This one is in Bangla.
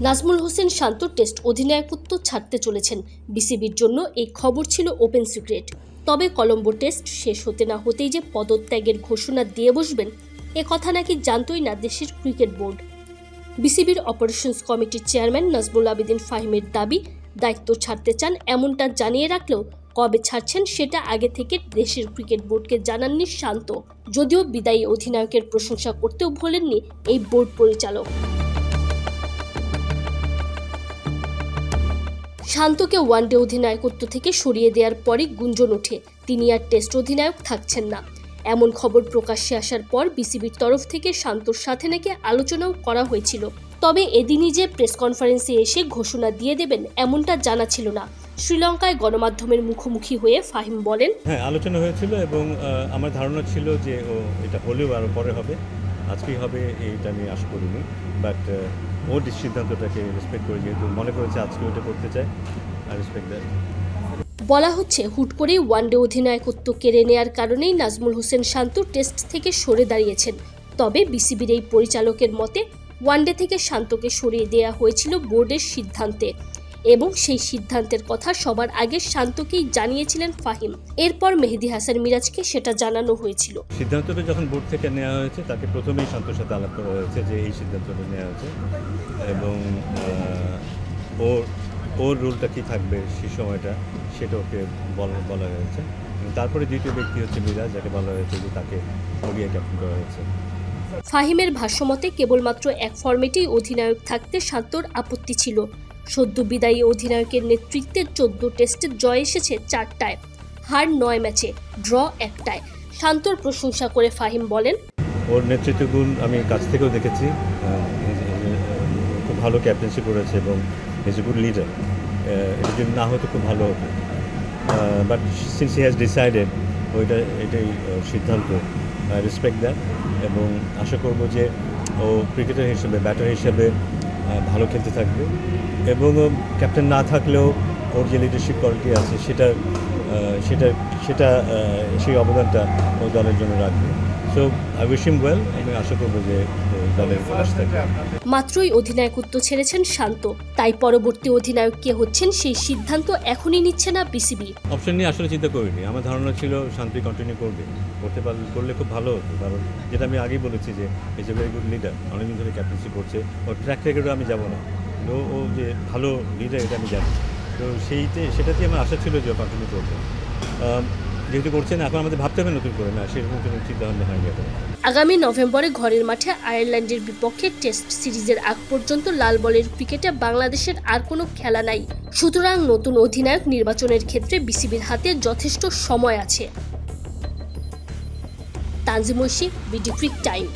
নাজমুল হোসেন শান্ত টেস্ট অধিনায়কত্ব ছাড়তে চলেছেন। বিসিবির জন্য এই খবর ছিল ওপেন সিক্রেট। তবে কলম্বো টেস্ট শেষ হতে না হতেই যে পদত্যাগের ঘোষণা দিয়ে বসবেন, এ কথা নাকি জানতই না দেশের ক্রিকেট বোর্ড। বিসিবির অপারেশনস কমিটির চেয়ারম্যান নাজমুল আবেদিন ফাহিমের দাবি, দায়িত্ব ছাড়তে চান এমনটা জানিয়ে রাখলেও কবে ছাড়ছেন সেটা আগে থেকে দেশের ক্রিকেট বোর্ডকে জানাননি শান্ত। যদিও বিদায়ী অধিনায়কের প্রশংসা করতেও ভোলেননি এই বোর্ড পরিচালক। শান্তকে ওয়ানডে অধিনায়কত্ব থেকে সরিয়ে দেওয়ার পরই গুঞ্জন ওঠে তিনি আর টেস্ট অধিনায়ক থাকছেন না। এমন খবর প্রকাশ্যে আসার পর বিসিবির তরফ থেকে শান্তর সাথে নাকি আলোচনাও করা হয়েছিল। তবে এদিনই যে প্রেস কনফারেন্সে এসে ঘোষণা দিয়ে দেবেন এমনটা জানা ছিল না। শ্রীলঙ্কায় গণমাধ্যমের মুখোমুখি হয়ে ফাহিম বলেন, হ্যাঁ, আলোচনা হয়েছিল এবং আমার ধারণা ছিল যে এটা হলেও আরও পরে হবে, আজকেই হবে এইটা আমি আশা করিনি। বাট ওর সিদ্ধান্তটাকে রেসপেক্ট করে, যেহেতু মনে করেছে আজকে ওটা করতে চায়, আই রেসপেক্ট দ্যাট। বলা হচ্ছে হুট করেই ওয়ানডে অধিনায়কত্ব কেড়ে নেওয়ার কারণেই নাজমুল হোসেন শান্ত টেস্ট থেকে সরে দাঁড়িয়েছেন। তবে বিসিবির এই পরিচালকের মতে ওয়ানডে থেকে শান্তকে সরিয়ে দেওয়া হয়েছিল বোর্ডের সিদ্ধান্তে এবং সেই সিদ্ধান্তের কথা সবার আগে শান্তকেই জানিয়েছিলেন ফাহিম। এরপর মেহেদী হাসান মিরাজকে সেটা জানানো হয়েছিল। সিদ্ধান্তটা যখন বোর্ড থেকে নেওয়া হয়েছে তাকে প্রথমেই শান্তর সাথে আলাপ করা হয়েছে যে এই সিদ্ধান্তটা নেওয়া হয়েছে এবং ওর রোলটা কী থাকবে সেই সময়টা সেটা ওকে বলা হয়েছে। তারপরে দ্বিতীয় ব্যক্তি হচ্ছে মিরাজ, যাকে বলা হয়েছে যে তাকে ওডিআই ক্যাপ্টেন করা হয়েছে। ফাহিমের ভাষ্যমতে কেবলমাত্র এক ফরম্যাটেই অধিনায়ক থাকতে শান্তর আপত্তি ছিল। সদ্য বিদায়ী অধিনায়কের নেতৃত্বে 14 টেস্টে জয় এসেছে 4টায়, হার 9 ম্যাচে, ড্র 1টায়। শান্তর প্রশংসা করে ফাহিম বলেন, ওর নেতৃত্ব গুণ আমি কাছ থেকেও দেখেছি, খুব ভালো ক্যাপ্টেন্সি করেছে এবং ইজ এ গুড লিডার। এটা যদি না হতো খুব ভালো হতো, but since he has decided এটাই সিদ্ধান্ত, রেসপেক্ট দ্যাট এবং আশা করব যে ও ক্রিকেটার হিসেবে, ব্যাটার হিসেবে ভালো খেলতে থাকবে এবং ক্যাপ্টেন না থাকলেও ওর যে লিডারশিপ কোয়ালিটি আছে সেই অবদানটা ও দলের জন্য রাখবে। So I wish him well. আমি আশা করবো যে দলের পাশে থাকবে। মাত্রই অধিনায়কত্ব ছেড়েছেন শান্ত, তাই পরবর্তী অধিনায়ক কে হচ্ছেন সেই সিদ্ধান্ত এখনই নিচ্ছে না বিসিবি। অপশন নিয়ে আসলে চিন্তা করিনি। আমার ধারণা ছিল শান্তই কন্টিনিউ করলে খুব ভালো হতো, কারণ যেটা আমি আগেই বলেছি যে is a very good leader, অনেকদিন ধরে ক্যাপ্টেন্সি করছে, ওর ট্র্যাক রেকর্ডও আমি যাবো না, ও যে ভালো লিডার এটা আমি জানি। তো সেটাতেই আমার আশা ছিল যে কন্টিনিউ করবে। যেহেতু করছেন, এখন আমাদের ভাবতে হবে নতুন করে, না সেরকম কোনো চিন্তাভাবনা হয়নি এখন। আগামী নভেম্বরে ঘরের মাঠে আয়ারল্যান্ডের বিপক্ষে টেস্ট সিরিজের আগ পর্যন্ত লাল বলের ক্রিকেটে বাংলাদেশের আর কোনো খেলা নাই। সুতরাং নতুন অধিনায়ক নির্বাচনের ক্ষেত্রে বিসিবির হাতে যথেষ্ট সময় আছে। Tanzim Oishi, BD cric time.